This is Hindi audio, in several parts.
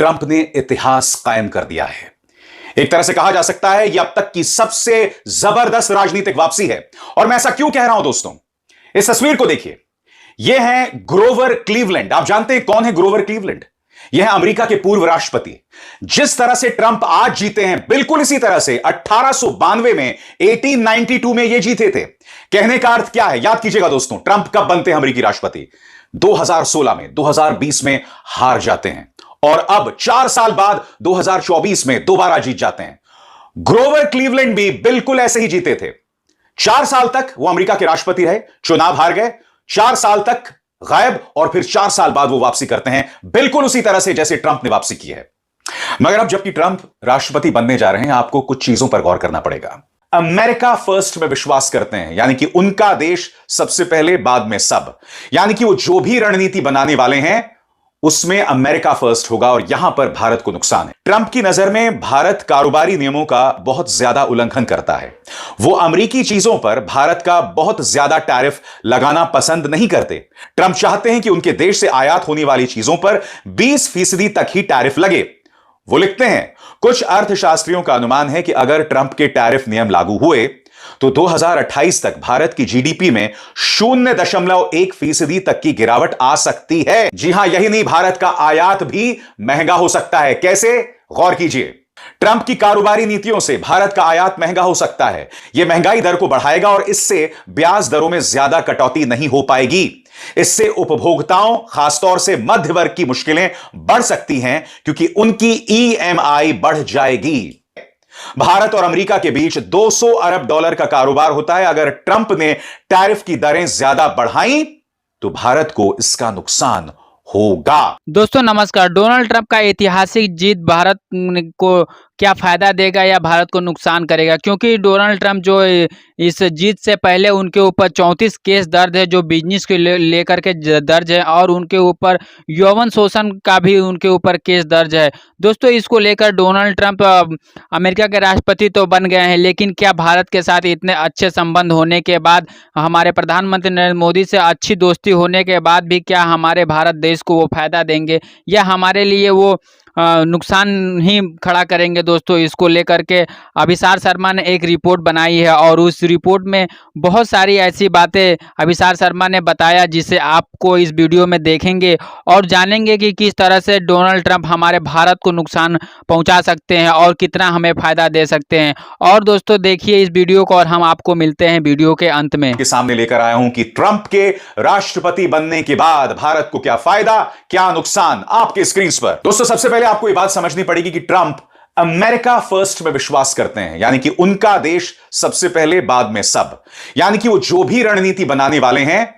ट्रंप ने इतिहास कायम कर दिया है। एक तरह से कहा जा सकता है यह अब तक की सबसे जबरदस्त राजनीतिक वापसी है। और मैं ऐसा क्यों कह रहा हूं दोस्तों, इस तस्वीर को देखिए। यह है ग्रोवर क्लीवलैंड। आप जानते हैं कौन है ग्रोवर क्लीवलैंड? यह है अमेरिका के पूर्व राष्ट्रपति। जिस तरह से ट्रंप आज जीते हैं, बिल्कुल इसी तरह से 1892 में 1892 में यह जीते थे। कहने का अर्थ क्या है, याद कीजिएगा दोस्तों, ट्रंप कब बनते हैं अमेरिकी राष्ट्रपति? 2016 में, 2020 में हार जाते हैं और अब 4 साल बाद 2024 में दोबारा जीत जाते हैं। ग्रोवर क्लीवलैंड भी बिल्कुल ऐसे ही जीते थे। 4 साल तक वो अमेरिका के राष्ट्रपति रहे, चुनाव हार गए, 4 साल तक गायब और फिर 4 साल बाद वो वापसी करते हैं, बिल्कुल उसी तरह से जैसे ट्रंप ने वापसी की है। मगर अब जबकि ट्रंप राष्ट्रपति बनने जा रहे हैं, आपको कुछ चीजों पर गौर करना पड़ेगा। अमेरिका फर्स्ट में विश्वास करते हैं, यानी कि उनका देश सबसे पहले बाद में सब, यानी कि वो जो भी रणनीति बनाने वाले हैं उसमें अमेरिका फर्स्ट होगा और यहां पर भारत को नुकसान है। ट्रंप की नजर में भारत कारोबारी नियमों का बहुत ज्यादा उल्लंघन करता है। वो अमेरिकी चीजों पर भारत का बहुत ज्यादा टैरिफ लगाना पसंद नहीं करते। ट्रंप चाहते हैं कि उनके देश से आयात होने वाली चीजों पर 20% तक ही टैरिफ लगे। वो लिखते हैं, कुछ अर्थशास्त्रियों का अनुमान है कि अगर ट्रंप के टैरिफ नियम लागू हुए तो 2028 तक भारत की जीडीपी में 0.1% तक की गिरावट आ सकती है। जी हां, यही नहीं, भारत का आयात भी महंगा हो सकता है। कैसे? गौर कीजिए। ट्रंप की कारोबारी नीतियों से भारत का आयात महंगा हो सकता है। यह महंगाई दर को बढ़ाएगा और इससे ब्याज दरों में ज्यादा कटौती नहीं हो पाएगी। इससे उपभोक्ताओं, खासतौर से मध्य वर्ग की मुश्किलें बढ़ सकती हैं क्योंकि उनकी ईएमआई बढ़ जाएगी। भारत और अमेरिका के बीच $200 अरब का कारोबार होता है। अगर ट्रंप ने टैरिफ की दरें ज्यादा बढ़ाई तो भारत को इसका नुकसान होगा। दोस्तों नमस्कार। डोनाल्ड ट्रंप का ऐतिहासिक जीत भारत को क्या फायदा देगा या भारत को नुकसान करेगा? क्योंकि डोनाल्ड ट्रंप जो इस जीत से पहले उनके ऊपर 34 केस दर्ज है जो बिजनेस के लेकर के दर्ज है और उनके ऊपर यौवन शोषण का भी उनके ऊपर केस दर्ज है। दोस्तों इसको लेकर डोनाल्ड ट्रंप अमेरिका के राष्ट्रपति तो बन गए हैं, लेकिन क्या भारत के साथ इतने अच्छे संबंध होने के बाद, हमारे प्रधानमंत्री नरेंद्र मोदी से अच्छी दोस्ती होने के बाद भी क्या हमारे भारत देश को वो फायदा देंगे या हमारे लिए वो नुकसान ही खड़ा करेंगे? दोस्तों इसको लेकर के अभिसार शर्मा ने एक रिपोर्ट बनाई है और उस रिपोर्ट में बहुत सारी ऐसी बातें अभिसार शर्मा ने बताया जिसे आपको इस वीडियो में देखेंगे और जानेंगे कि किस तरह से डोनाल्ड ट्रंप हमारे भारत को नुकसान पहुंचा सकते हैं और कितना हमें फायदा दे सकते हैं। और दोस्तों देखिए इस वीडियो को और हम आपको मिलते हैं वीडियो के अंत में। के सामने लेकर आया हूं कि ट्रंप के राष्ट्रपति बनने के बाद भारत को क्या फायदा, क्या नुकसान, आपके स्क्रीन पर। दोस्तों सबसे पहले आपको यह बात समझनी पड़ेगी कि ट्रंप अमेरिका फर्स्ट में विश्वास करते हैं, यानी कि उनका देश सबसे पहले बाद में सब, यानी कि वो जो भी रणनीति बनाने वाले हैं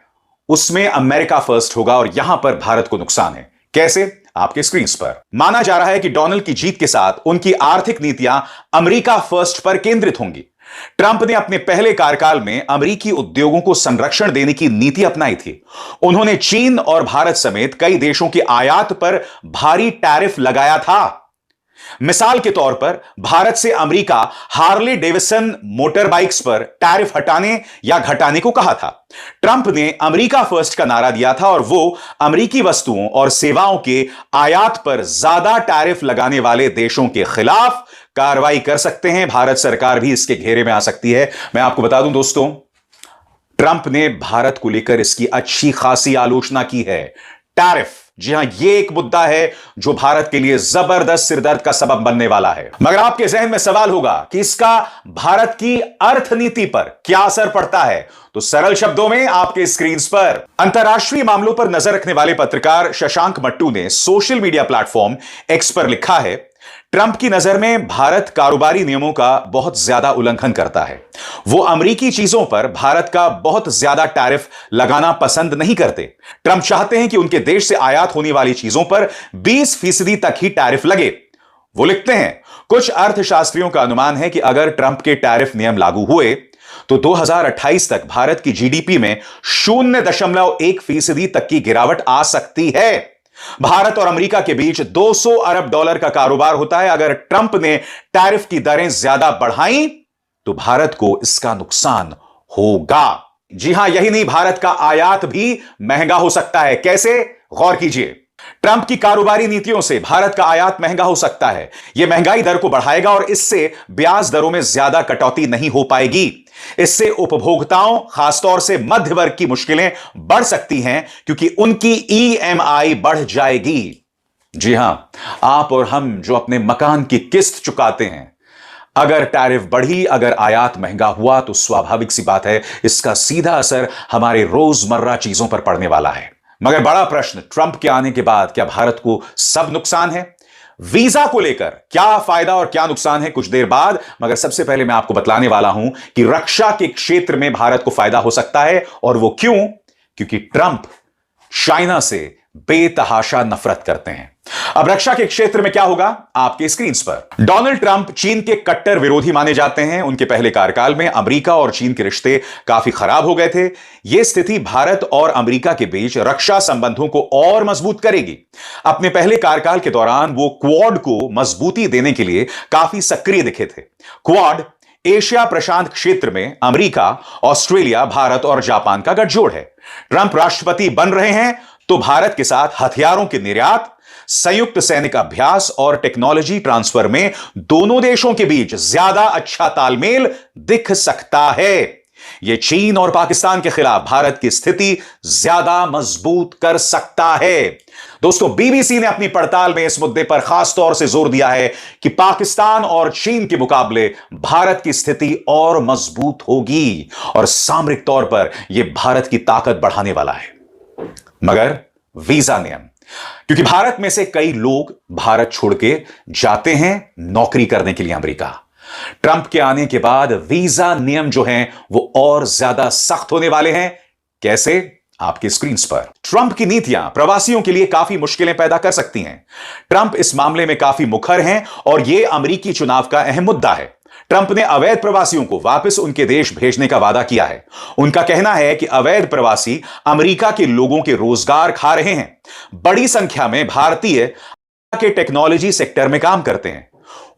उसमें अमेरिका फर्स्ट होगा और यहां पर भारत को नुकसान है। कैसे? आपके स्क्रीन पर। माना जा रहा है कि डोनाल्ड की जीत के साथ उनकी आर्थिक नीतियां अमेरिका फर्स्ट पर केंद्रित होंगी। ट्रंप ने अपने पहले कार्यकाल में अमेरिकी उद्योगों को संरक्षण देने की नीति अपनाई थी। उन्होंने चीन और भारत समेत कई देशों की आयात पर भारी टैरिफ लगाया था। मिसाल के तौर पर भारत से America Harley Davidson motor bikes पर टैरिफ हटाने या घटाने को कहा था। ट्रंप ने अमेरिका फर्स्ट का नारा दिया था और वो अमेरिकी वस्तुओं और सेवाओं के आयात पर ज्यादा टैरिफ लगाने वाले देशों के खिलाफ कार्रवाई कर सकते हैं। भारत सरकार भी इसके घेरे में आ सकती है। मैं आपको बता दूं दोस्तों, ट्रंप ने भारत को लेकर इसकी अच्छी खासी आलोचना की है। टैरिफ, जी हां, यह एक मुद्दा है जो भारत के लिए जबरदस्त सिरदर्द का सबब बनने वाला है। मगर आपके जहन में सवाल होगा कि इसका भारत की अर्थनीति पर क्या असर पड़ता है? तो सरल शब्दों में आपके स्क्रीन पर अंतर्राष्ट्रीय मामलों पर नजर रखने वाले पत्रकार शशांक मट्टू ने सोशल मीडिया प्लेटफॉर्म एक्स पर लिखा है, ट्रंप की नजर में भारत कारोबारी नियमों का बहुत ज्यादा उल्लंघन करता है। वो अमेरिकी चीजों पर भारत का बहुत ज्यादा टैरिफ लगाना पसंद नहीं करते। ट्रंप चाहते हैं कि उनके देश से आयात होने वाली चीजों पर 20% तक ही टैरिफ लगे। वो लिखते हैं, कुछ अर्थशास्त्रियों का अनुमान है कि अगर ट्रंप के टैरिफ नियम लागू हुए तो 2028 तक भारत की जीडीपी में 0.1% तक की गिरावट आ सकती है। भारत और अमेरिका के बीच $200 अरब का कारोबार होता है। अगर ट्रंप ने टैरिफ की दरें ज्यादा बढ़ाई तो भारत को इसका नुकसान होगा। जी हां, यही नहीं, भारत का आयात भी महंगा हो सकता है। कैसे? गौर कीजिए। ट्रंप की कारोबारी नीतियों से भारत का आयात महंगा हो सकता है। यह महंगाई दर को बढ़ाएगा और इससे ब्याज दरों में ज्यादा कटौती नहीं हो पाएगी। इससे उपभोक्ताओं, खासतौर से मध्य वर्ग की मुश्किलें बढ़ सकती हैं क्योंकि उनकी ईएमआई बढ़ जाएगी। जी हां, आप और हम जो अपने मकान की किस्त चुकाते हैं, अगर टैरिफ बढ़ी, अगर आयात महंगा हुआ तो स्वाभाविक सी बात है इसका सीधा असर हमारे रोजमर्रा चीजों पर पड़ने वाला है। मगर बड़ा प्रश्न, ट्रंप के आने के बाद क्या भारत को सब नुकसान है? वीजा को लेकर क्या फायदा और क्या नुकसान है, कुछ देर बाद। मगर सबसे पहले मैं आपको बतलाने वाला हूं कि रक्षा के क्षेत्र में भारत को फायदा हो सकता है। और वो क्यों? क्योंकि ट्रंप चाइना से बेतहाशा नफरत करते हैं। अब रक्षा के क्षेत्र में क्या होगा, आपके स्क्रीन पर। डोनाल्ड ट्रंप चीन के कट्टर विरोधी माने जाते हैं। उनके पहले कार्यकाल में अमेरिका और चीन के रिश्ते काफी खराब हो गए थे। यह स्थिति भारत और अमेरिका के बीच रक्षा संबंधों को और मजबूत करेगी। अपने पहले कार्यकाल के दौरान वो क्वाड को मजबूती देने के लिए काफी सक्रिय दिखे थे। क्वाड एशिया प्रशांत क्षेत्र में अमेरिका, ऑस्ट्रेलिया, भारत और जापान का गठजोड़ है। ट्रंप राष्ट्रपति बन रहे हैं तो भारत के साथ हथियारों के निर्यात, संयुक्त सैनिक अभ्यास और टेक्नोलॉजी ट्रांसफर में दोनों देशों के बीच ज्यादा अच्छा तालमेल दिख सकता है। यह चीन और पाकिस्तान के खिलाफ भारत की स्थिति ज्यादा मजबूत कर सकता है। दोस्तों, बीबीसी ने अपनी पड़ताल में इस मुद्दे पर खास तौर से जोर दिया है कि पाकिस्तान और चीन के मुकाबले भारत की स्थिति और मजबूत होगी और सामरिक तौर पर यह भारत की ताकत बढ़ाने वाला है। मगर वीजा नियम, क्योंकि भारत में से कई लोग भारत छोड़ के जाते हैं नौकरी करने के लिए अमेरिका। ट्रंप के आने के बाद वीजा नियम जो हैं वो और ज्यादा सख्त होने वाले हैं। कैसे? आपकी स्क्रीन पर। ट्रंप की नीतियां प्रवासियों के लिए काफी मुश्किलें पैदा कर सकती हैं। ट्रंप इस मामले में काफी मुखर हैं और यह अमेरिकी चुनाव का अहम मुद्दा है। ट्रंप ने अवैध प्रवासियों को वापस उनके देश भेजने का वादा किया है। उनका कहना है कि अवैध प्रवासी अमेरिका के लोगों के रोजगार खा रहे हैं। बड़ी संख्या में भारतीय के टेक्नोलॉजी सेक्टर में काम करते हैं।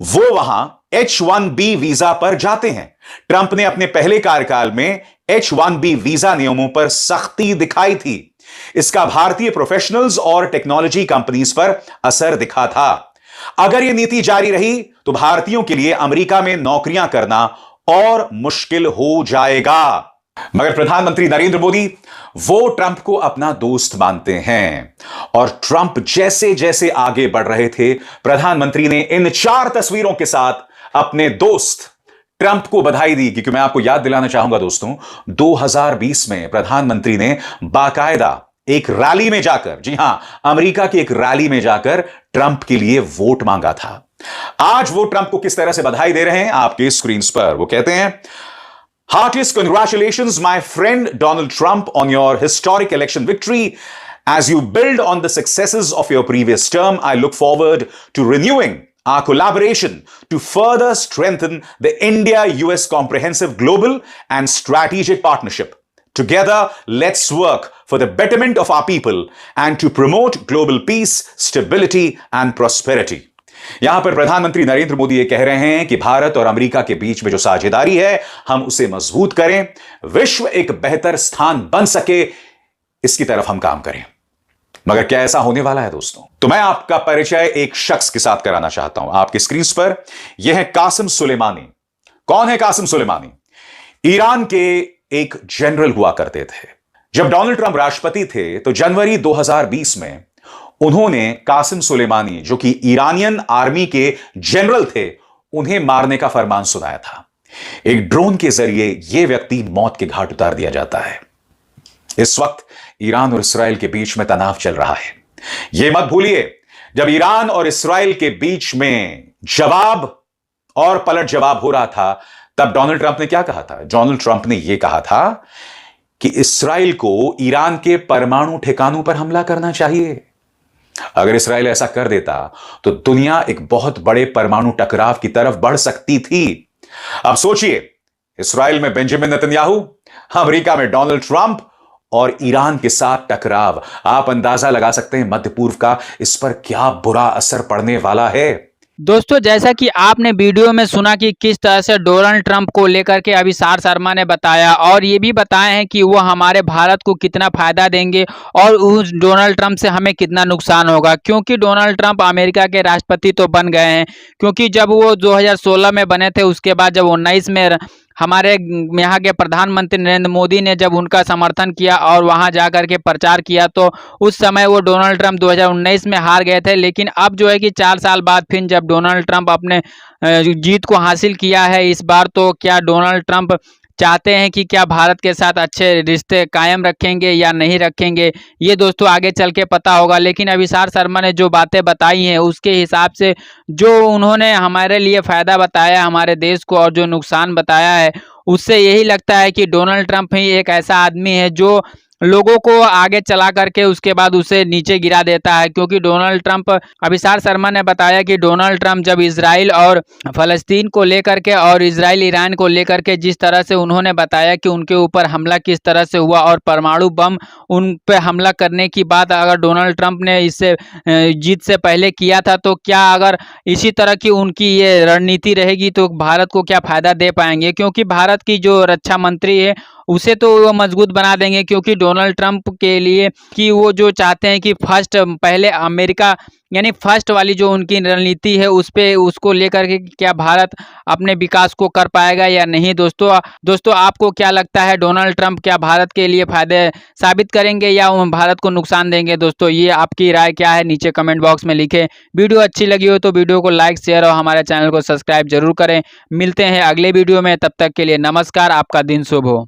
वो वहां H-1B वीजा पर जाते हैं। ट्रंप ने अपने पहले कार्यकाल में H-1B वीजा नियमों पर सख्ती दिखाई थी। इसका भारतीय प्रोफेशनल्स और टेक्नोलॉजी कंपनीज पर असर दिखा था। अगर यह नीति जारी रही तो भारतीयों के लिए अमेरिका में नौकरियां करना और मुश्किल हो जाएगा। मगर प्रधानमंत्री नरेंद्र मोदी वो ट्रंप को अपना दोस्त मानते हैं और ट्रंप जैसे जैसे आगे बढ़ रहे थे, प्रधानमंत्री ने इन 4 तस्वीरों के साथ अपने दोस्त ट्रंप को बधाई दी। क्योंकि मैं आपको याद दिलाना चाहूंगा दोस्तों, 2020 में प्रधानमंत्री ने बाकायदा एक रैली में जाकर, जी हां, अमेरिका की एक रैली में जाकर ट्रंप के लिए वोट मांगा था। आज वो ट्रंप को किस तरह से बधाई दे रहे हैं आपके स्क्रीन पर। वो कहते हैं, Heartiest congratulations, my friend Donald Trump, on your historic election victory. As you build on the successes of your previous term, I look forward to renewing our collaboration to further strengthen the India-US comprehensive global and strategic partnership. Together, let's work for the betterment of our people and to promote global peace, stability, and prosperity. यहां पर प्रधानमंत्री नरेंद्र मोदी ये कह रहे हैं कि भारत और अमेरिका के बीच में जो साझेदारी है, हम उसे मजबूत करें, विश्व एक बेहतर स्थान बन सके, इसकी तरफ हम काम करें। मगर क्या ऐसा होने वाला है दोस्तों? तो मैं आपका परिचय एक शख्स के साथ कराना चाहता हूं आपकी स्क्रीन पर। यह है कासिम सुलेमानी। कौन है कासिम सुलेमानी? ईरान के एक जनरल हुआ करते थे। जब डोनाल्ड ट्रंप राष्ट्रपति थे तो जनवरी 2020 में उन्होंने कासिम सुलेमानी, जो कि ईरानियन आर्मी के जनरल थे, उन्हें मारने का फरमान सुनाया था। एक ड्रोन के जरिए यह व्यक्ति मौत के घाट उतार दिया जाता है। इस वक्त ईरान और इस्राएल के बीच में तनाव चल रहा है। यह मत भूलिए, जब ईरान और इस्राएल के बीच में जवाब और पलट जवाब हो रहा था, तब डोनाल्ड ट्रंप ने क्या कहा था? डोनाल्ड ट्रंप ने यह कहा था कि इस्राएल को ईरान के परमाणु ठिकानों पर हमला करना चाहिए। अगर इस्राएल ऐसा कर देता तो दुनिया एक बहुत बड़े परमाणु टकराव की तरफ बढ़ सकती थी। अब सोचिए, इस्राएल में बेंजामिन नेतन्याहू, अमेरिका में डोनाल्ड ट्रंप और ईरान के साथ टकराव। आप अंदाजा लगा सकते हैं मध्य पूर्व का इस पर क्या बुरा असर पड़ने वाला है। दोस्तों जैसा कि आपने वीडियो में सुना कि किस तरह से डोनाल्ड ट्रंप को लेकर के अभिसार शर्मा ने बताया और ये भी बताए हैं कि वो हमारे भारत को कितना फायदा देंगे और उस डोनाल्ड ट्रंप से हमें कितना नुकसान होगा, क्योंकि डोनाल्ड ट्रंप अमेरिका के राष्ट्रपति तो बन गए हैं। क्योंकि जब वो 2016 में बने थे, उसके बाद जब 19 में हमारे यहाँ के प्रधानमंत्री नरेंद्र मोदी ने जब उनका समर्थन किया और वहाँ जा कर के प्रचार किया, तो उस समय वो डोनाल्ड ट्रंप 2019 में हार गए थे। लेकिन अब जो है कि 4 साल बाद फिर जब डोनाल्ड ट्रंप अपने जीत को हासिल किया है इस बार, तो क्या डोनाल्ड ट्रंप चाहते हैं कि क्या भारत के साथ अच्छे रिश्ते कायम रखेंगे या नहीं रखेंगे, ये दोस्तों आगे चल के पता होगा। लेकिन अभिसार शर्मा ने जो बातें बताई हैं उसके हिसाब से जो उन्होंने हमारे लिए फ़ायदा बताया हमारे देश को और जो नुकसान बताया है, उससे यही लगता है कि डोनाल्ड ट्रंप ही एक ऐसा आदमी है जो लोगों को आगे चला करके उसके बाद उसे नीचे गिरा देता है। क्योंकि डोनाल्ड ट्रंप, अभिसार शर्मा ने बताया कि डोनाल्ड ट्रंप जब इजराइल और फ़लस्तीन को लेकर के और इजराइल ईरान को लेकर के जिस तरह से उन्होंने बताया कि उनके ऊपर हमला किस तरह से हुआ और परमाणु बम उन पे हमला करने की बात अगर डोनाल्ड ट्रंप ने इससे जीत से पहले किया था, तो क्या अगर इसी तरह की उनकी ये रणनीति रहेगी तो भारत को क्या फ़ायदा दे पाएंगे। क्योंकि भारत की जो रक्षा मंत्री है उसे तो वो मजबूत बना देंगे, क्योंकि डोनाल्ड ट्रंप के लिए कि वो जो चाहते हैं कि फर्स्ट पहले अमेरिका यानी फर्स्ट वाली जो उनकी रणनीति है उस पे उसको लेकर के क्या भारत अपने विकास को कर पाएगा या नहीं। दोस्तों आपको क्या लगता है, डोनाल्ड ट्रंप क्या भारत के लिए फायदे साबित करेंगे या वो भारत को नुकसान देंगे? दोस्तों ये आपकी राय क्या है, नीचे कमेंट बॉक्स में लिखें। वीडियो अच्छी लगी हो तो वीडियो को लाइक शेयर और हमारे चैनल को सब्सक्राइब जरूर करें। मिलते हैं अगले वीडियो में, तब तक के लिए नमस्कार, आपका दिन शुभ हो।